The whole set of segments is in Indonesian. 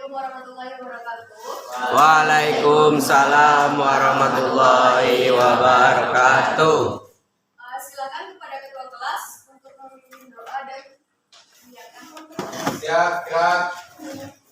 Assalamualaikum warahmatullahi wabarakatuh. Waalaikumsalam warahmatullahi wabarakatuh. Silakan kepada ketua kelas untuk memimpin doa dan menyiapkan Siap, gerak.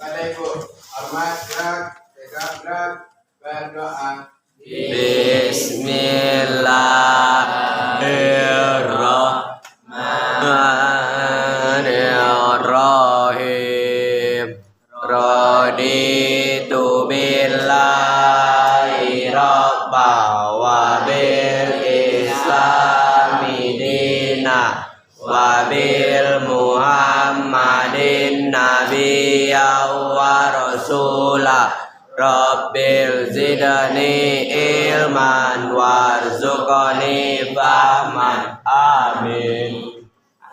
Pada Ibu. Hormat, gerak. Tegak, gerak. Berdoa. Bismillahirrahmanirrahim. Raditu billahi rabba wa bil islami dina wa bil muhammadin nabiyya wa rasula. Rabbil zidni ilman warzuqni fahman. Amin.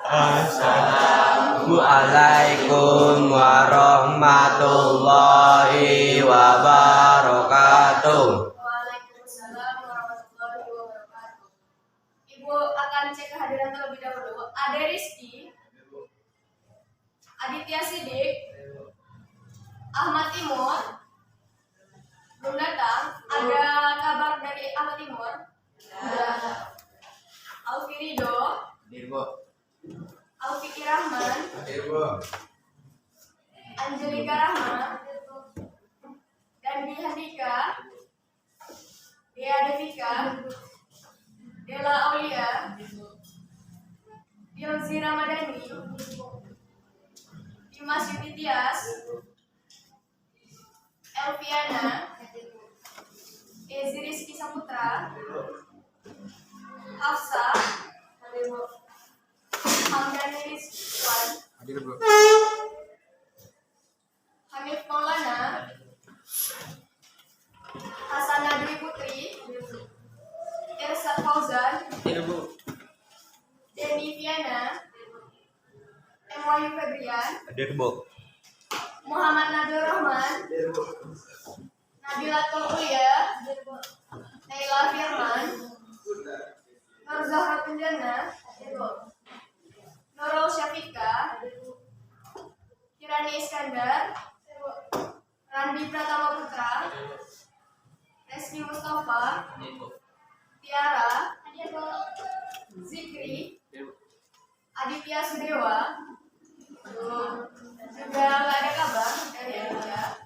Assalamualaikum warahmatullahi wabarakatuh. Waalaikumsalam warahmatullahi wabarakatuh. Ibu akan cek kehadiran terlebih dahulu. Ade Rizky, Aditya Sidik, Ahmad Timur belum datang. Ada kabar dari Ahmad Timur? Ada. Alfi Rido, Alfiki Rahman, Angelika Rahma, Dandi Handika, Dea Devika, Dela Aulia, Dilzi Ramadhani, Dimas Yuditias, Elviana, Ezi Rizky Saputra, Hafsa, Hamdani Rizwan, Hamid Maulana, Hasan Dwi Putri, Irsad Fauzan, Denny Viana, Wahyu Febrian, Muhammad Nabil Rahman, Nabilatul Ulia, Naila Firman, Nur Zahra Penjana, Nurul Syafika, Kirani Iskandar, Randi Pratama Putra, Reski Mustafa, Tiara, Zikri, Aditya Sudewa, juga nggak ada kabar dari Aditya.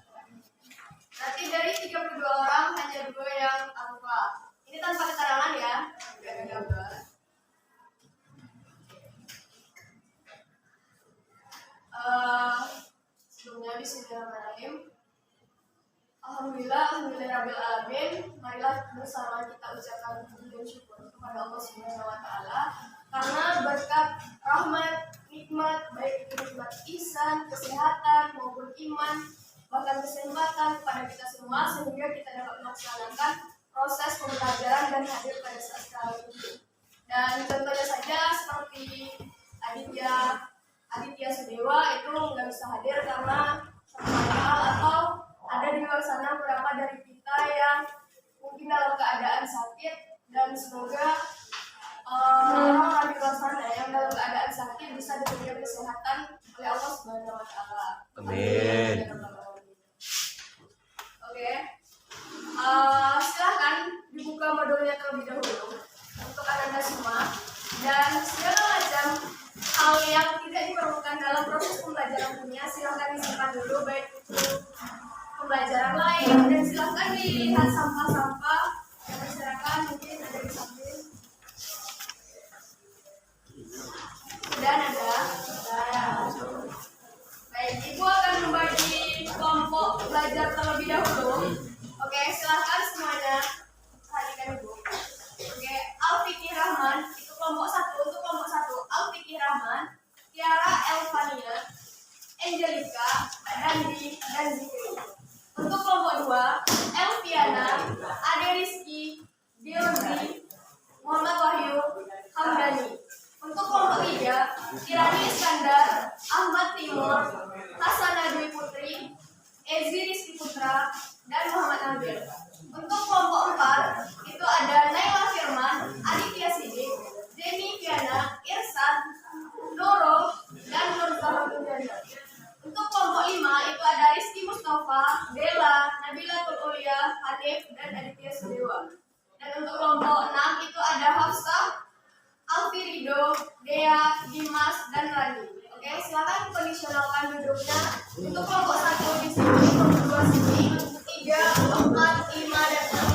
Nanti dari 32 orang hanya 2 yang alfa. Ini tanpa keterangan ya, nggak ada kabar. Sebelumnya bismillahirrahmanirrahim. Alhamdulillahirabbil alamin. Marilah bersama kita ucapkan puji dan syukur kepada Allah Subhanahu wa taala karena berkat rahmat, nikmat baik itu nikmat ihsan, kesehatan maupun iman, bahkan kesempatan kepada kita semua sehingga kita dapat melaksanakan proses pembelajaran dan hadir pada saat sekarang ini. Dan contohnya saja seperti Aditya Sudewa itu nggak bisa hadir karena hal atau ada di luar sana beberapa dari kita yang mungkin dalam keadaan sakit, dan semoga orang-orang di luar sana yang dalam keadaan sakit bisa diberikan kesehatan oleh Allah Subhanahu wa taala. Amin. Oke. Silahkan dibuka modulnya terlebih dahulu untuk Anda semua, dan segala macam hal yang tidak diperlukan dalam proses pembelajaran punya silahkan disimpan dulu, baik itu pembelajaran lain, dan silahkan dilihat sampah-sampah yang berserakan mungkin ada di samping. Dan ada. Baik, Ibu akan membagi kelompok belajar terlebih dahulu. Oke, silahkan semuanya perhatikan Ibu. Oke, Alfiki Rahman itu kelompok 1. Untuk kelompok 1, Alfiki Rahman, Tiara Elvania, Angelika, Dandi, dan Zikri. Untuk kelompok 2, Elviana, Ade Rizky, Dilzi, Muhammad Wahyu, Hamdani. Untuk kelompok 3, Kirani Iskandar, Ahmad Timur, Hasan Dwi Putri, Ezi Rizky Putra, dan Muhammad Nabil. Untuk kelompok 4, itu ada Naila Firman, Aditya Sidik, Denny Viana, Irsad, Nurul, dan Nur Zahra Penjana. Untuk kelompok 5, Nova, Bella, Nabilatul Ulia, Hanif, dan Aditya Sudewa. Dan untuk kelompok 6 itu ada Hafsah, Alfirido, Dea, Dimas, dan Rani. Oke, silakan kondisionalkan duduknya. Untuk kelompok 1 di sini, kelompok 2 sini, 3, 4, 5, dan 6.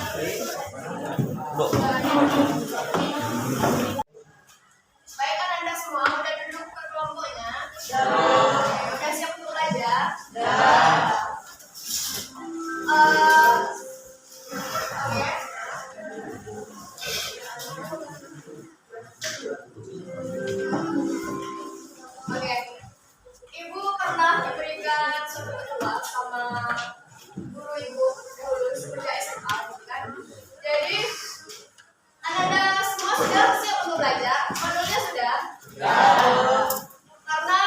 Baik, kan Anda semua udah duduk per kelompoknya? Udah siap untuk belajar? Oke. Oke. Ibu pernah diberikan suatu penyebab sama guru ibu dulu semenjak SMA, kan? Jadi Anda semua sudah siap untuk belajar? Modulnya sudah? Karena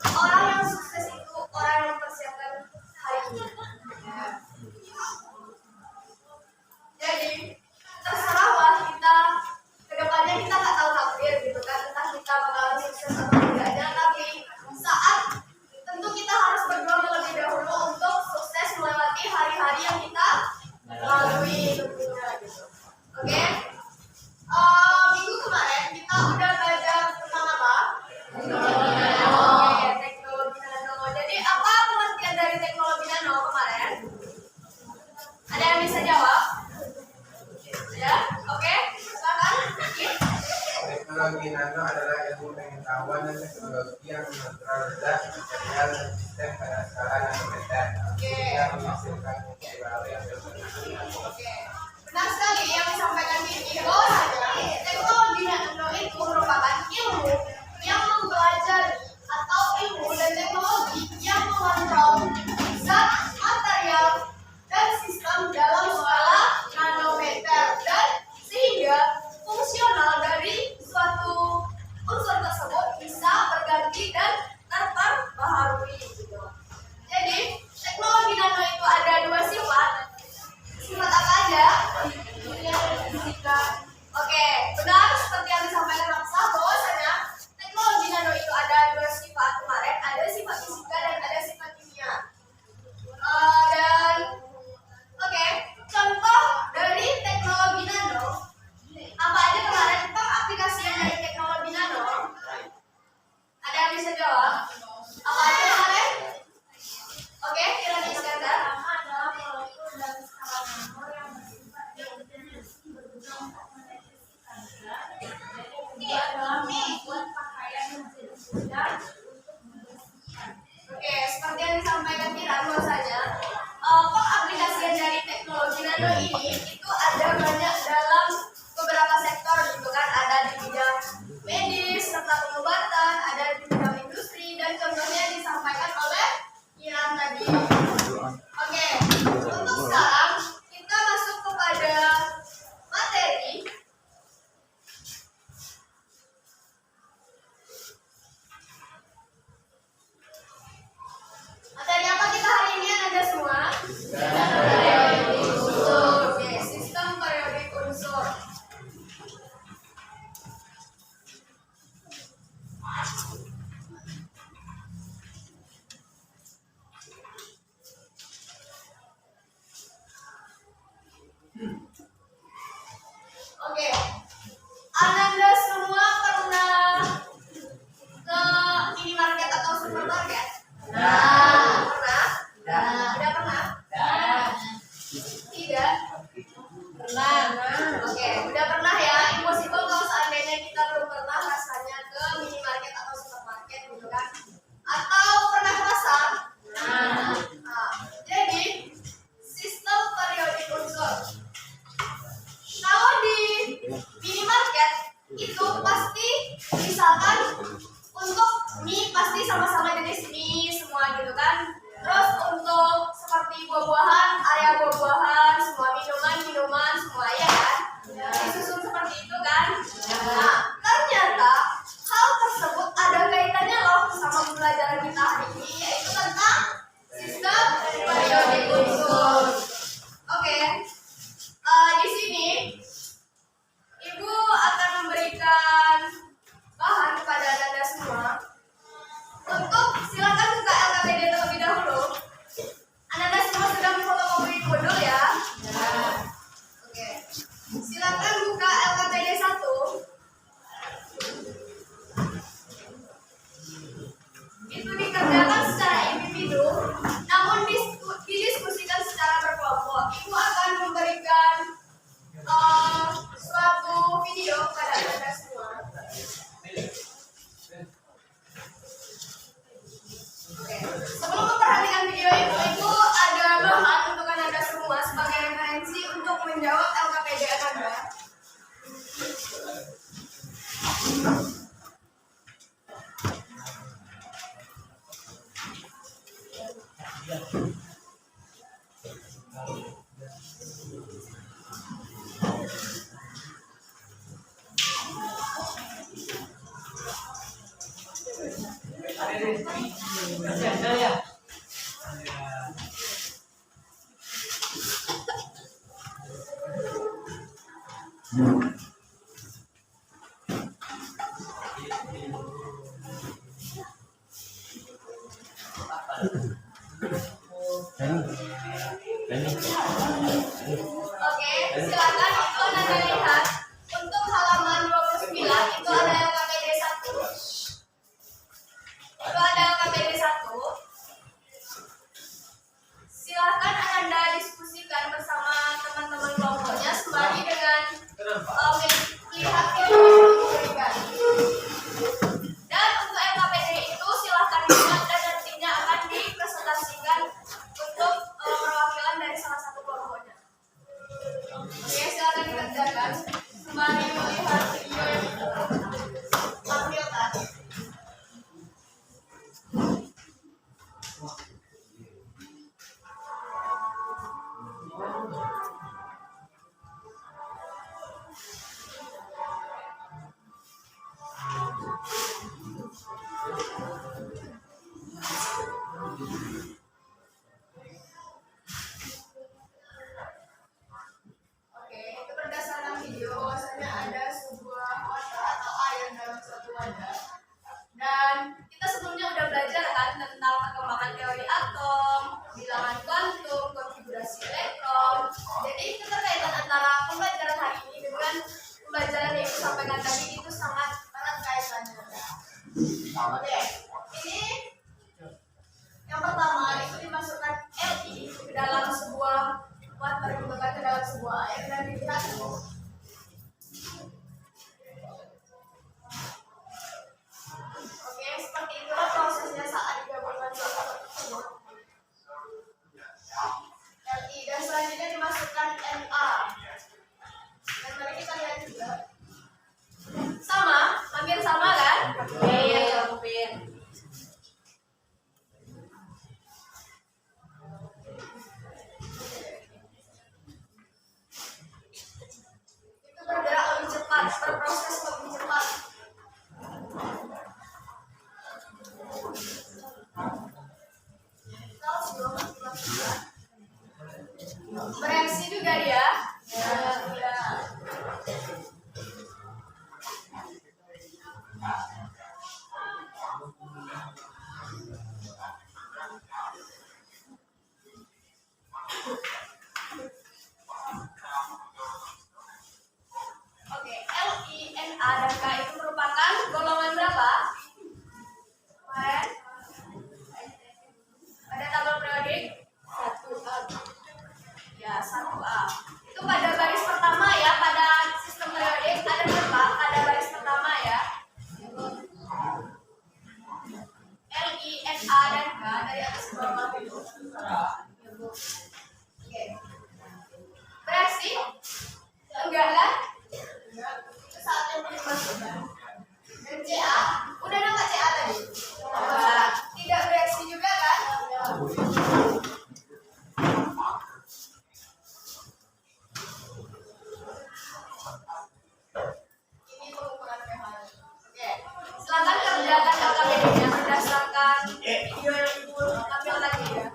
orang yang sukses itu orang yang mempersiapkan hari ini. Jadi terserahlah kita kedepannya, kita nggak tahu takdir gitu kan, entah kita bakalan sukses atau tidaknya, tapi saat tentu kita harus berjuang terlebih dahulu untuk sukses melewati hari-hari yang kita lalui tentunya gitu. Oke. Minggu kemarin kita udah belajar tentang apa? Oke, teknologi nano. Jadi apa pengertian dari teknologi nano kemarin? Ada yang bisa jawab? Ya, oke. Silakan. Teknologi nano adalah ilmu pengetahuan dan teknologi yang rendah material dan sistem pada skala nanometer. Yang menghasilkan bukti baru yang bermanfaat. Oke. Benar sekali yang disampaikan Vicky, bahwasanya teknologi nano itu merupakan ilmu yang mempelajari atau ilmu dan teknologi yang mengontrol zat, material, dan sistem dalam skala nanometer, dan sehingga fungsional dari suatu unsur tersebut bisa berganti dan terperbaharui gitu. Jadi teknologi nano itu ada dua sifat. Sifat apa aja? Oke, benar seperti yang disampaikan Raksa, bahwasanya teknologi nano itu ada dua sifat kemarin, ada sifat fisika dan ada sifat kimia. Dan oke, contoh dari teknologi nano apa aja kemarin, pengaplikasian dari teknologi nano? Ada yang bisa jawab? Apa aja kemarin? Oke, Kirani Iskandar. Oke, seperti yang disampaikan Kiran, bahwasanya pengaplikasian dari teknologi nano ini itu ada banyak dalam beberapa sektor gitu kan, ada di bidang medis serta pengobatan, ada di bidang industri, dan contohnya disampaikan oleh Kiran tadi. Oke, untuk sekarang kita masuk kepada materi. Materi apa kita hari ini ada semua? Oke, sistem periodik unsur. Oke, Anda semua pernah ke minimarket atau supermarket? Pernah? Udah pernah? Tidak? Pernah. Oke, udah pernah ya. Impossible kalau seandainya kita belum pernah rasanya ke minimarket atau supermarket gitu kan? Atau pernah ke pasar? Jadi sistem periodik unsur. Kalau di minimarket itu pasti misalkan untuk mie pasti sama-sama jenis mie semua gitu kan. Terus untuk seperti buah-buahan, area buah-buahan, semua minuman semua ya kan. Disusun seperti itu kan. Nah, ternyata hal tersebut ada kaitannya loh sama pembelajaran kita hari ini, yaitu tentang sistem periodik unsur. Oke. Di sini Ibu akan memberikan bahan kepada Anda semua untuk silakan buka LKPD terlebih dahulu. Oke, silakan itu nanti lihat. Untuk halaman 29 itu ada LKPD 1. Itu ada LKPD 1. Silakan Anda diskusikan bersama teman-teman kelompoknya sembari dengan melihat video yang diberikan. Dan untuk LKPD itu silakan dilihat dan nantinya akan dipresentasikan untuk perwakilan dari salah satu kelompoknya. Oke, silakan dikerjakan sembari melihat video yang ditampilkan. Oke, itu berdasarkan video bahwasanya ada sebuah wadah atau air dalam suatu wadah. Dan kita sebelumnya udah belajar kan tentang perkembangan teori atom, bilangan kuantum, konfigurasi elektron. Jadi keterkaitan antara pembelajaran hari ini dengan pembelajaran yang disampaikan tadi itu sangat erat kaitannya. Oke, ini yang pertama itu dimasukkan Li ke dalam sebuah water, dimasukkan ke dalam sebuah air dan dilihat. Oke, seperti itulah prosesnya saat digabungkan dua water tersebut. Li dan selanjutnya dimasukkan Na. Dan mari kita lihat juga. Sama, hampir sama kan? Iya, hampir. Itu bergerak lebih cepat, berproses lebih cepat. Bereaksi juga dia. Ya. Oke, Li, Na, dan K itu merupakan golongan berapa? Kemarin ada tabel periodik 1A. Ya, 1A. Itu pada baris pertama ya, pada sistem periodik ada berapa? Pada baris pertama ya. Li, Na, dan K dari atas ke bawah itu. Oke. Bereaksi? Enggak kan? Itu saat yang dimasukkan. Dan Ca, udah nampak Ca tadi? Tidak bereaksi juga kan? Ini pengukuran pH. Oke, silakan kerjakan LKPD-nya berdasarkan video yang Ibu tampil tadi ya.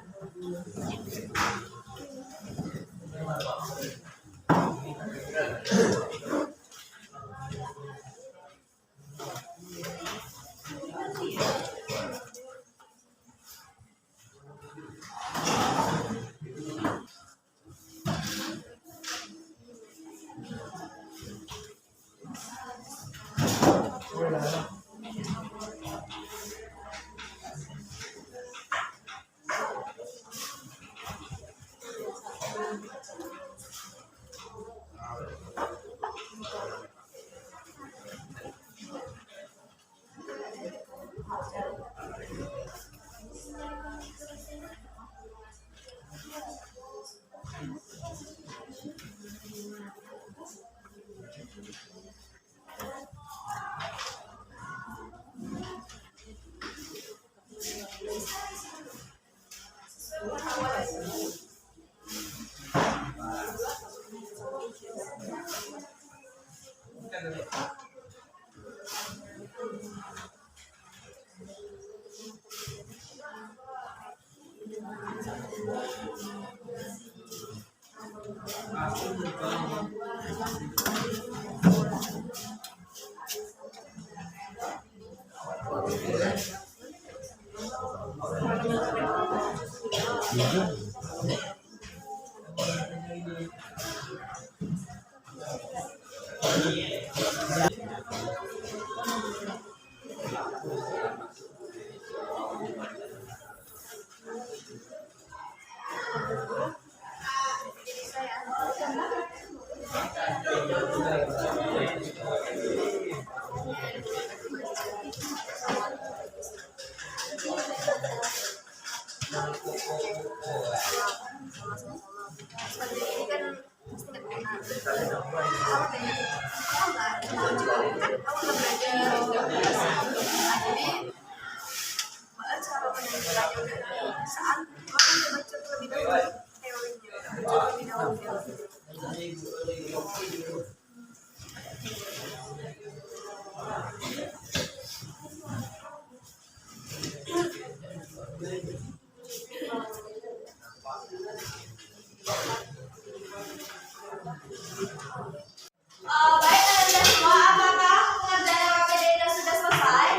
Baik, Anda semua, apakah pengerjaan KPD sudah selesai?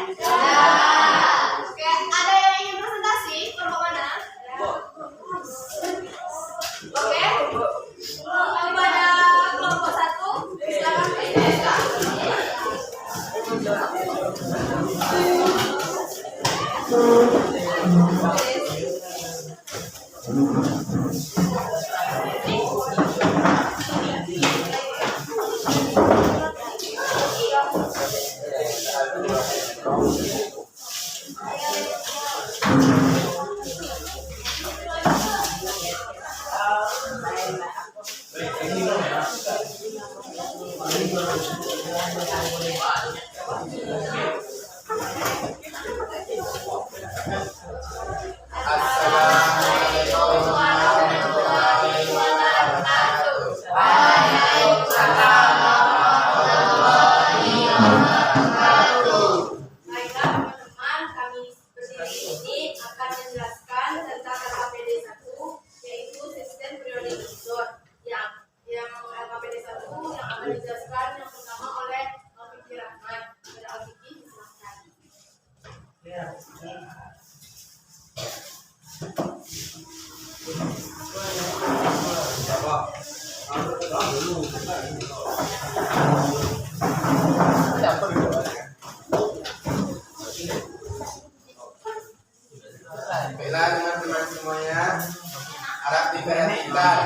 Oke, ada yang ingin presentasi? Kelompok mana? Oke, pada kelompok 1, silakan. Assalamualaikum warahmatullahi wabarakatuh. Baiklah teman-teman, kami berdiri ini akan menjelaskan tentang KPD 1, yaitu sistem periodic table. Yang KPD 1 yang akan dijelaskan yang pertama oleh Al-Fikri Rahman. Pada Al-Fikri, silakan. Baiklah teman-teman semuanya, harap diperhatikan.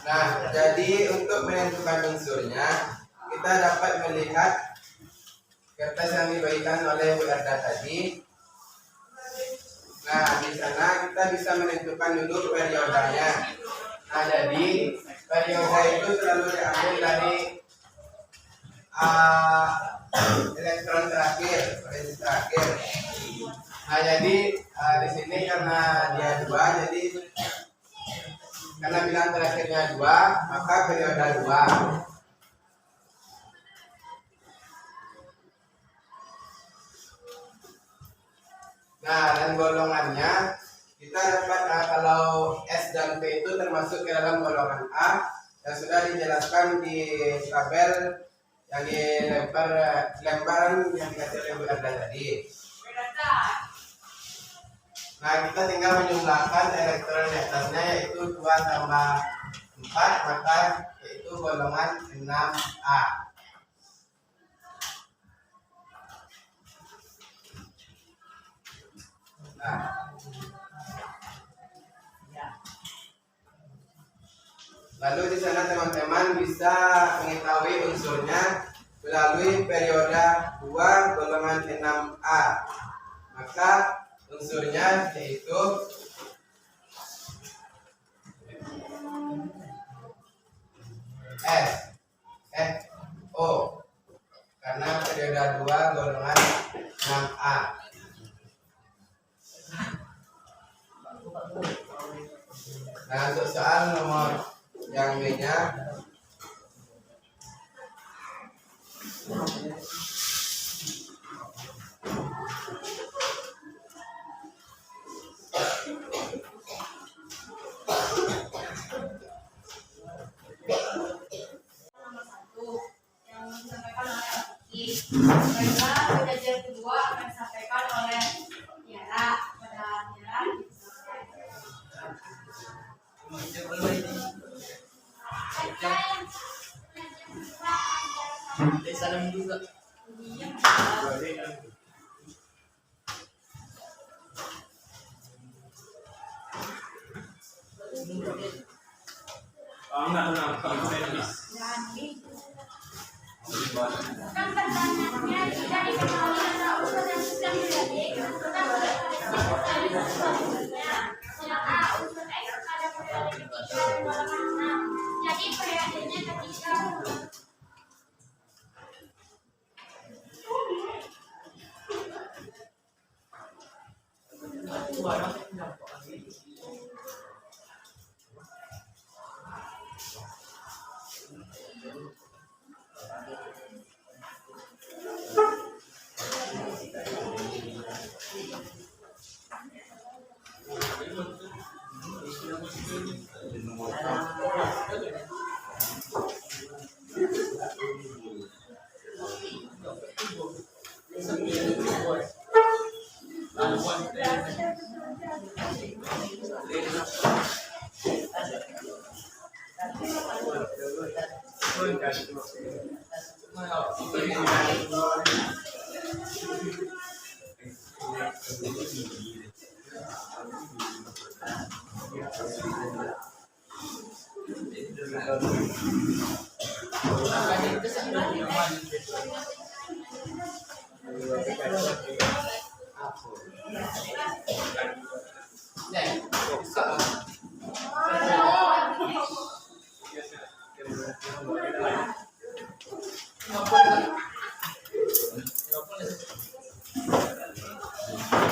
Nah, jadi untuk menentukan unsurnya, kita dapat melihat kertas yang diberikan oleh Bu Erda tadi. Nah, di sana kita bisa menentukan dulu periodanya. Nah, jadi periode itu selalu diambil dari elektron terakhir, periode terakhir. Nah, jadi di sini karena dia 2, jadi karena bilang terakhirnya 2, maka periode 2. Nah, dan golongannya kita dapat kalau S dan P itu termasuk ke dalam golongan A yang sudah dijelaskan di tabel yang lembaran yang dikasih oleh Bu Erda tadi. Nah, kita tinggal menjumlahkan elektron di atasnya, yaitu 2 tambah 4, maka yaitu golongan 6A. Nah, Lalu di sana teman-teman bisa mengetahui unsurnya melalui periode 2 golongan 6A. Maka unsurnya yaitu O, karena periode 2 golongan 6A. Nah, untuk soal nomor yang B-nya nomor 1 yang disampaikan oleh Oki. Baiklah, pelajaran kedua akan disampaikan oleh Tiara. Pada Tiara Salam juga. kan pertanyaannya tidak diketahui antara unsur yang sedang terjadi kita boleh yang A unsur X pada periode ketiga dan golongan 6. Jadi periodenya ketika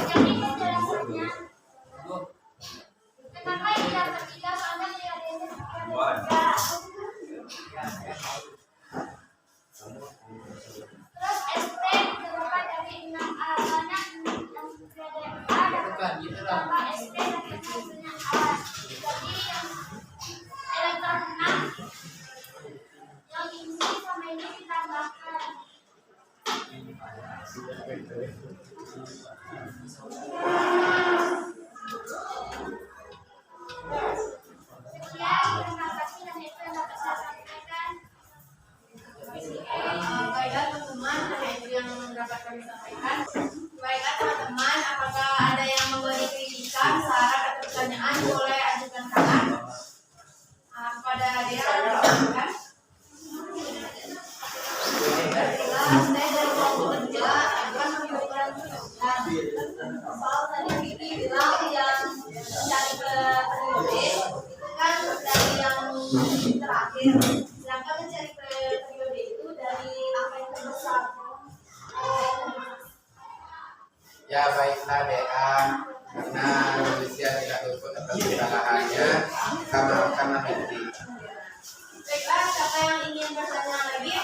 jadi penjelasannya kenapa ini dapat tiga soalnya periodenya tiga. Terus SP terdapat dari 6A karena yang periode A dapat ditambah SP dari hasilnya A. Jadi yang elektron 6 yang ini sama ini ditambahkan. Sekian, terima kasih dan itu yang dapat saya sampaikan. Baiklah teman-teman, hanya itu yang dapat kami sampaikan. Baiklah teman-teman, apakah ada yang memberi kritikan, saran atau pertanyaan, boleh ajukan tangan kepada dia. Silakan. Saya dari kelompok kerja akan memberikan soal tadi Vicky bilang yang mencari periode kan dari yang terakhir, sedangkan mencari periode itu dari apa yang terbesar. ya baiklah DA, karena manusia tidak luput atas kesalahannya, sama-sama nanti. Baiklah, siapa yang ingin bertanya lagi?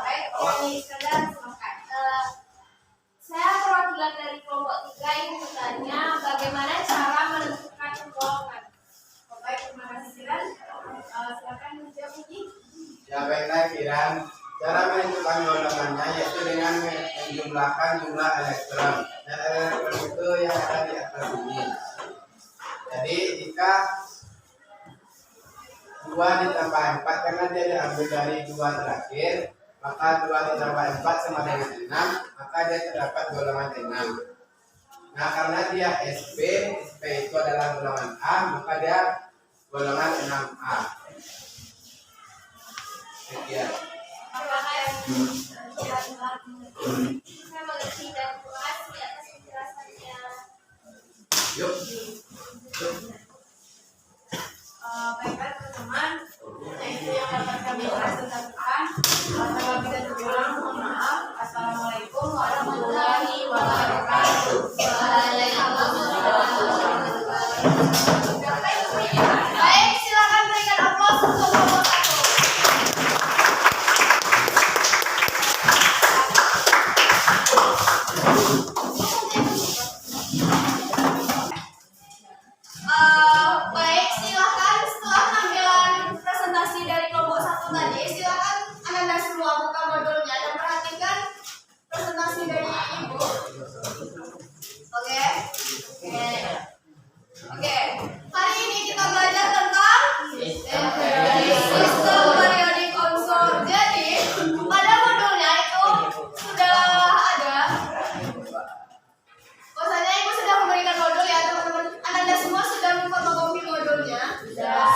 Baik, kami sekalian silakan. Saya perwakilan dari kelompok 3 ingin bertanya bagaimana cara menentukan golongan. Baik, terima kasih Kiran. Silakan menjawab Uji. Ya baiklah Kiran, cara menentukan golongannya yaitu dengan menjumlahkan jumlah elektron. Dan elektron itu yang ada di atas ini. Jadi jika 2 ditambah 4 karena dia diambil dari 2 terakhir, maka 2 ditambah 4 sama dengan 6, maka dia terdapat golongan 6. Nah karena dia SP itu adalah golongan A, maka dia golongan 6A. Yuk. Baiklah teman-teman, itu yang dapat kami presentasikan. Terlebih dan kurang mohon maaf. Assalamualaikum warahmatullahi wabarakatuh. Baik, silakan berikan aplaus untuk kelompok 1. Baik, silakan setelah pengambilan presentasi dari kelompok 1 tadi, silakan Anda semua buka modulnya dan perhatikan presentasi dari Ibu. Oke. Oke. Hari ini kita belajar tentang sistem periodik unsur. Jadi, pada modulnya itu sudah ada. Bahwasanya Ibu sudah memberikan modul ya, teman-teman. Anda semua sudah memfotokopi modulnya.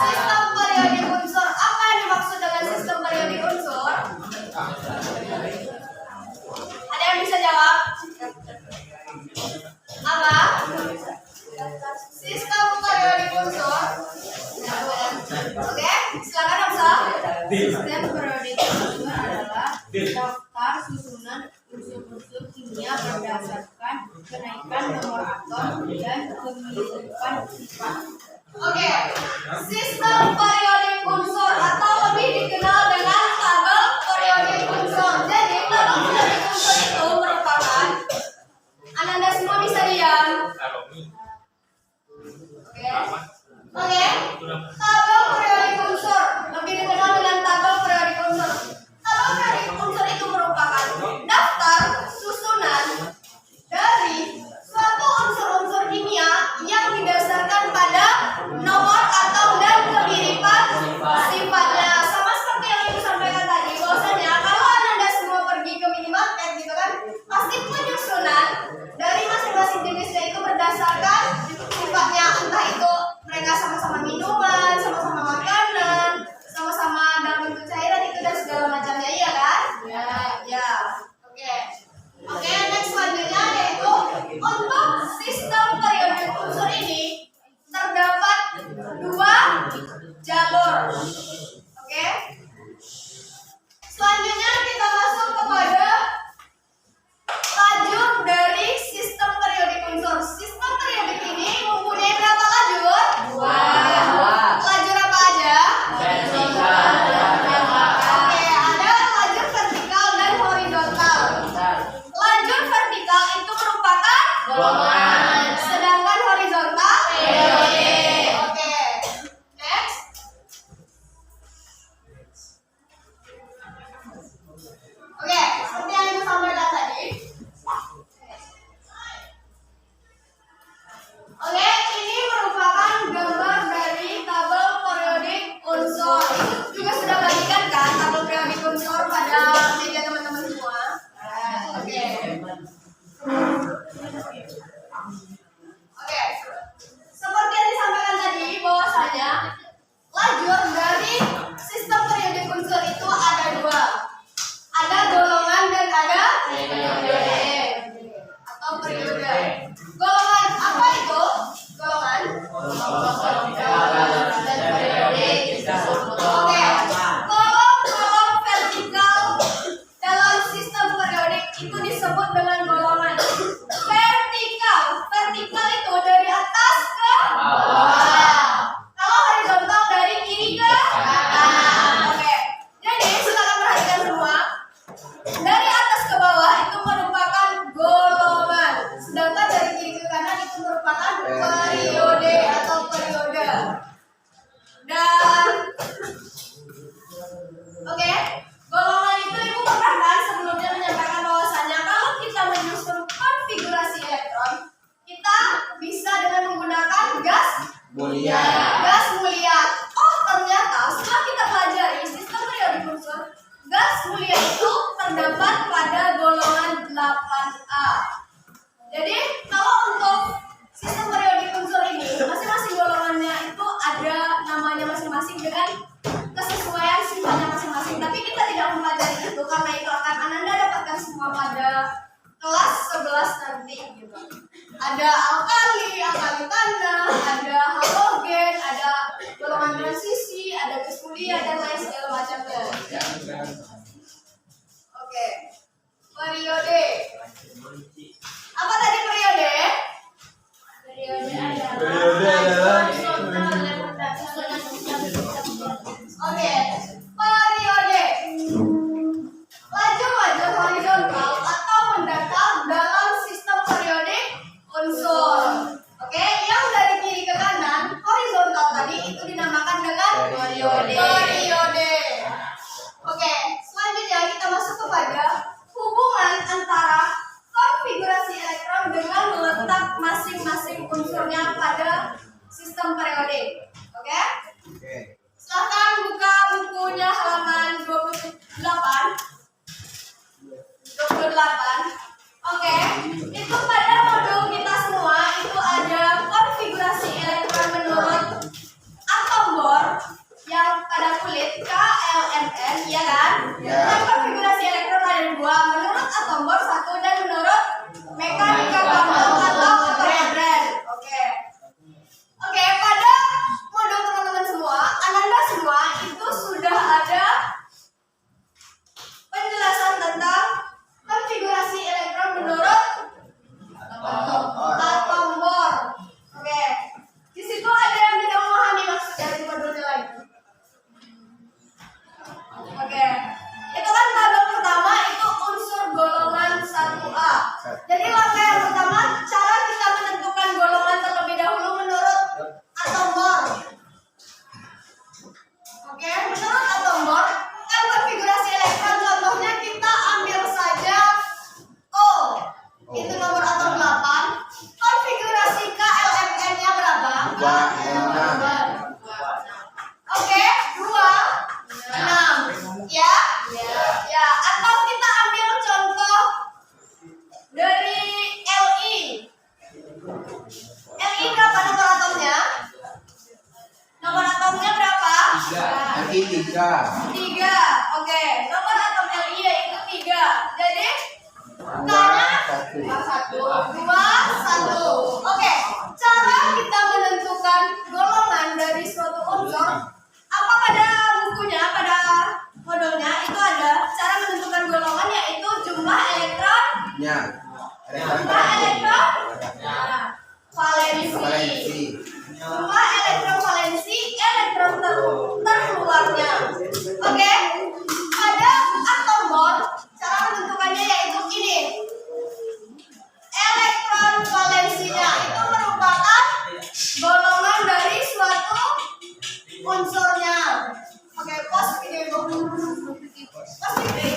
Sistem periodik unsur. Apa yang dimaksud dengan sistem periodik unsur? Ada yang bisa jawab? Apa? Sistem periodik unsur. Oke, silakan Hamza. Sistem periodik unsur adalah daftar susunan unsur-unsur kimia berdasarkan kenaikan nomor atom dan kemiripan sifat. Oke, sistem periodik unsur atau lebih dikenal dengan tabel periodik unsur. Jadi, tabel periodik unsur itu merupakan, Anda semua bisa diam. Oke, tabel periodik unsur lebih dikenal dengan tabel periodik unsur. Tabel periodik unsur itu merupakan daftar susunan dari suatu unsur-unsur kimia yang didasarkan pada nomor atom dan kemiripan sifatnya. Sama seperti yang Ibu sampaikan tadi, bahwasanya kalau Anda semua pergi ke minimarket gitu kan, pasti penyusunan dari masing-masing jenisnya itu berdasarkan sifatnya, entah itu mereka sama-sama minuman, sama-sama makanan, sama-sama dalam bentuk cairan itu dan segala macamnya, iya kan? Ya. Oke, next selanjutnya yaitu untuk sistem periodik unsur ini terdapat 2 jalur. Oke. Selanjutnya kita masuk kepada lajur dari sistem periodik unsur. Sistem periodik ini mempunyai berapa lajur? 2. Lajur apa aja? Oke, ada lajur vertikal dan horizontal. Lajur vertikal itu merupakan golongan, sedangkan horizontal periode. Oke. Next. Oke, seperti yang Ibu sampaikan tadi. Oke, ini merupakan gambar dari tabel periodik unsur. Itu juga sudah bagikan kan tabel periodik unsur pada meja teman-teman semua. Oke. Oke. Seperti yang disampaikan tadi, bahwasanya lajur dari sistem periodik unsur itu ada 2. Ada golongan dan ada periode atau periode. Golongan apa itu? Golongan dan periode. Oke. Kolom-kolom vertikal dalam sistem periodik itu disebut dengan golongan. Vertikal. Vertikal itu dari atas ke bawah. Kalau horizontal dari kiri ke kanan. Oke. Jadi silakan perhatikan semua. Dari atas ke bawah itu merupakan golongan, sedangkan dari kiri ke kanan itu merupakan periode atau periode. Dan oke, golongan itu Ibu pernah kan sebelumnya menyampaikan bahwasanya kalau kita menyusun konfigurasi elektron, kita bisa dengan menggunakan gas Mulia. Gas mulia. Oh, ternyata setelah kita pelajari sistem periodik unsur, gas mulia itu terdapat pada golongan 8A. Jadi, kalau untuk sistem periodik unsur ini, masing-masing golongannya itu ada namanya masing-masing dengan kesesuaian sifatnya masing-masing. Tapi kita tidak mempelajari itu karena itu akan Anda dapatkan semua pada kelas 11 nanti gitu. Ada alkali, alkali Periode adalah Oke, periode. Lajur-lajur horizontal atau mendatar dalam sistem periodik unsur. Oke, yang dari kiri ke kanan horizontal tadi itu dinamakan dengan periode. Oke, selanjutnya kita masuk kepada hubungan antara konfigurasi elektron dengan letak masing-masing unsurnya pada sistem periodik. Oke? Oke. Silahkan buka bukunya halaman 28. Oke, itu pada modul kita semua itu ada konfigurasi elektron menurut atom Bohr yang pada kulit KLMN, ya kan? Ya. Dan konfigurasi elektron ada dua, menurut atom Bohr satu dan menurut mekanika kuantum atau Hadron. Oke. Oke, pada modul teman-teman semua, Ananda semua itu sudah ada penjelasan tentang konfigurasi elektron menurut atom Bohr. Oke. Di situ ada yang tidak memahami maksud dari modulnya lagi. Oke. Itu kan tabel pertama itu unsur golongan 1A. Jadi langkah yang pertama cara kita menentukan golongan terlebih dahulu menurut atom Bohr. Oke, menurut atom Bohr kan konfigurasi elektron contohnya kita ambil saja O. Itu nomor atom 8. Konfigurasi KLMN-nya berapa? 2, 6. Oke, 2, 6. Ya? Ya, atau kita ambil contoh dari Li. Li berapa nomor atomnya? Nomor atomnya berapa? Nanti 3. 3. Oke, nomor atom Li yaitu 3. Jadi karena 1, 2, 1. Oke, cara kita menentukan golongan dari suatu unsur apa pada bukunya, pada modulnya itu ada cara menentukan golongan yaitu jumlah elektron, jumlah elektron valensi. Jumlah elektron valensi, elektron terkeluarnya. Oke, pada atom Bohr cara menentukannya yaitu ini. Elektron valensinya itu merupakan golongan dari suatu unsurnya. Oke, pos video dulu. Pos video.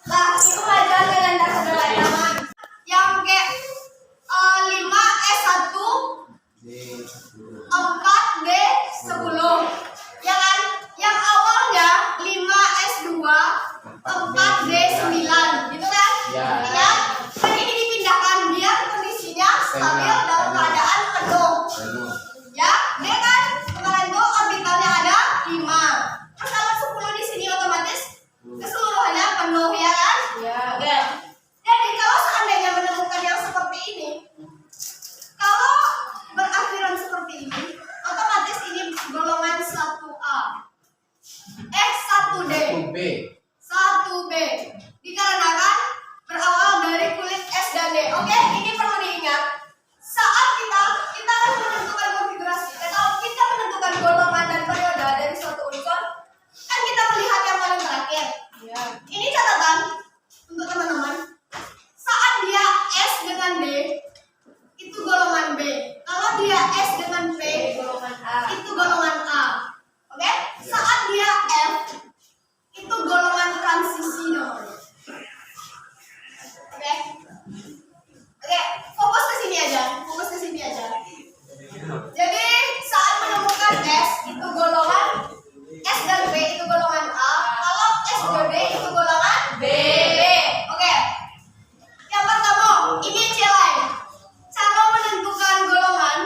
Nah, itu pelajaran dengan dasar lain yang kayak 5S1 4D10 ya kan? Yang awalnya 5S2 4D9 gitu kan? Ya. Ya. Kan ini dipindahkan biar kondisinya stabil dalam keadaan penuh. Ya, dia kan kemarin tuh orbitalnya ada 5. Terus kalau 10 di sini otomatis keseluruhannya penuh ya kan? Ya. Oke. Jadi kalau seandainya menemukan yang seperti ini, kalau berakhiran seperti ini, otomatis ini golongan 1A. 1D. 1B. Dikarenakan berawal dari kulit S dan D. Oke, ini perlu diingat. Saat kita akan menentukan konfigurasi, atau kita menentukan golongan dan periode dari suatu unsur, kan kita melihat yang paling terakhir. Ya. Ini catatan untuk teman-teman. Saat dia S dengan D, itu golongan B. Kalau dia S dengan P, itu golongan A. Oke? Saat dia F, itu golongan transisi namanya. Oke? Oke, fokus ke sini aja. Jadi saat menemukan S itu golongan S dan B itu golongan A. Kalau S dan D itu golongan B. Oke. Yang pertama, ini C line. Cara menentukan golongan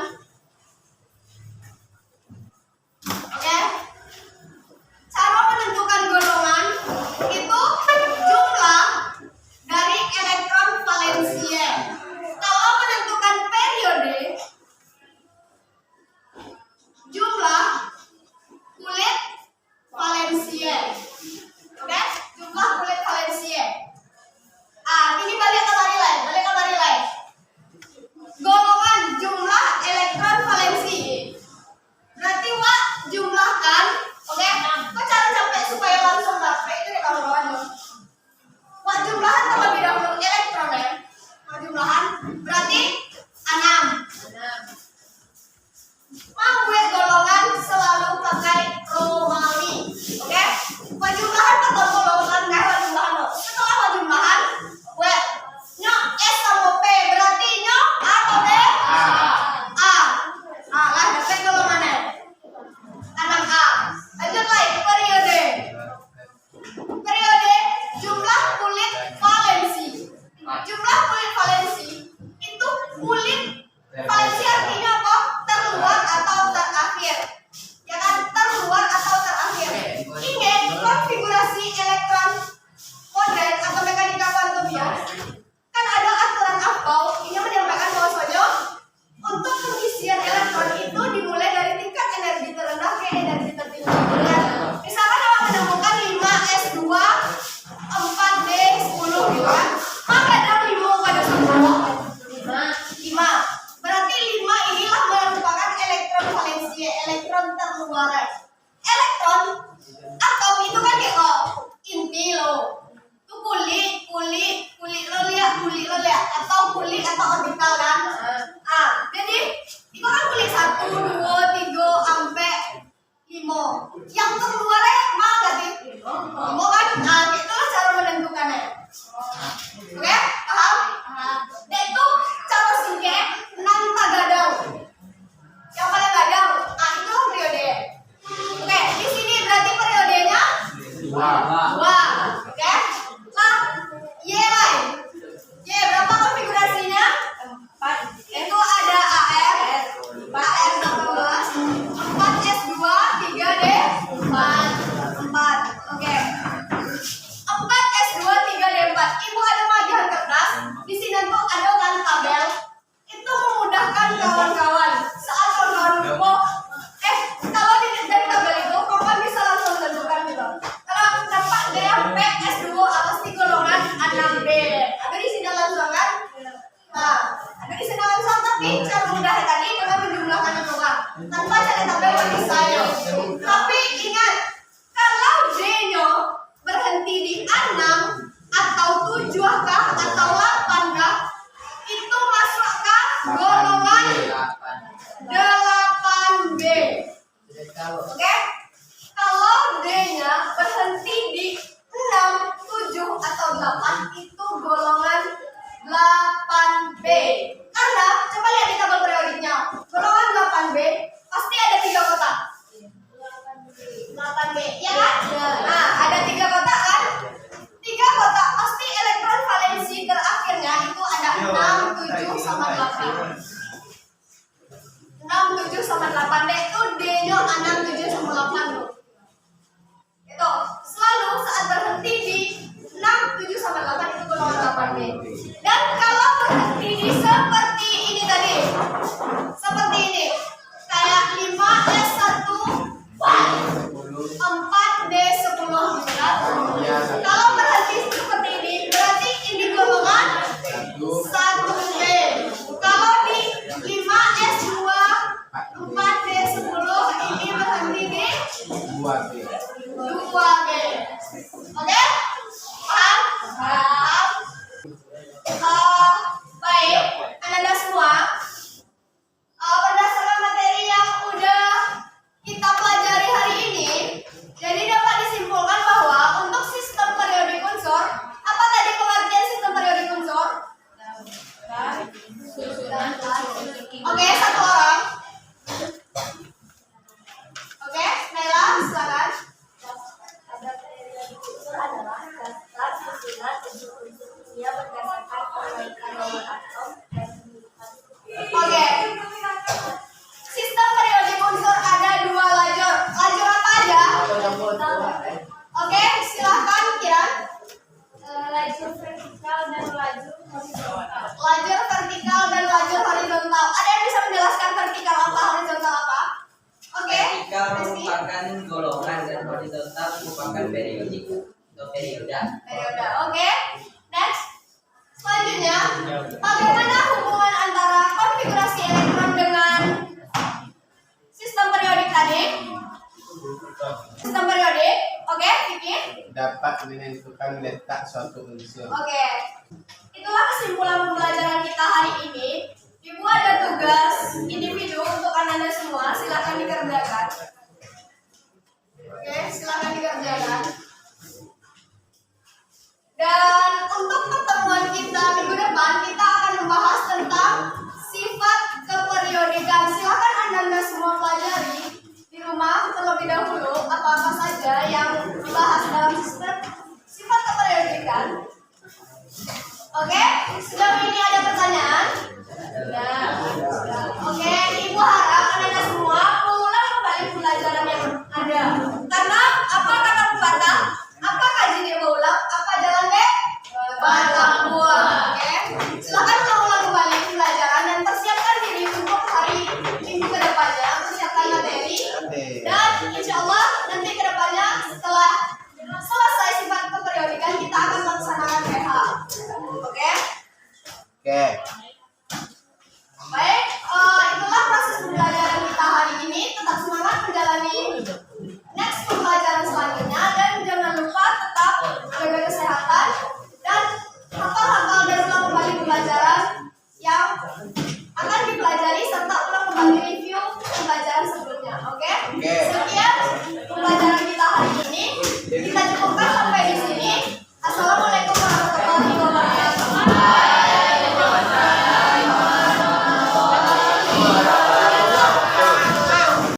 2B. 2B. Oke? Paham? Paham? Baik, Anda semua. Berdasarkan materi yang udah kita pelajari hari ini, jadi dapat disimpulkan bahwa untuk sistem periodik unsur, apa tadi pengertian sistem periodik unsur? Oke, satu orang. Oke, Naila, silakan. Adalah daftar susunan unsur-unsurnya berdasarkan perbaikan nomor atom dan Oke. Sistem periodik unsur ada 2 lajur. Lajur apa aja? Oke, silahkan Kiran. lajur vertikal dan lajur horizontal. Lajur vertikal dan lajur horizontal. Ada yang bisa menjelaskan vertikal apa, horizontal apa? Oke. Vertikal Rizky. merupakan golongan dan horizontal merupakan periodik atau perioda. Periode. Oke. Next. Selanjutnya, bagaimana hubungan antara konfigurasi elektron dengan sistem periodik tadi? Sistem periodik. Oke, Vicky. Dapat menentukan letak suatu unsur. Oke. Itulah kesimpulan pembelajaran kita hari ini. Ibu ada tugas individu untuk Anda semua. Silakan dikerjakan. Oke, silakan dikerjakan. Dan untuk pertemuan kita minggu depan, kita akan membahas tentang sifat keperiodikan. Silakan Anda semua pelajari di rumah terlebih dahulu apa-apa saja yang dibahas dalam sistem sifat keperiodikan. Oke, sejauh ini ada pertanyaan? Sudah. Oke, Ibu harap Anda semua mengulang kembali pembelajaran yang ada. Karena apa kata pepatah? Apa kaji dia mau ulang? Apa jalan deh? Batang buah. Oke, silakan ulang kembali pembelajaran dan persiapkan diri untuk hari minggu kedepannya. Persiapkan materi. Dan insya Allah nanti kedepannya setelah selesai sifat keperiodikan kita akan melaksanakan PH. Oke? Oke. Baik, itulah proses pembelajaran kita hari ini. Tetap semangat menjalani next pembelajaran selanjutnya dan jangan lupa tetap jaga kesehatan dan hafal-hafal dan ulang kembali pembelajaran yang akan dipelajari serta ulang kembali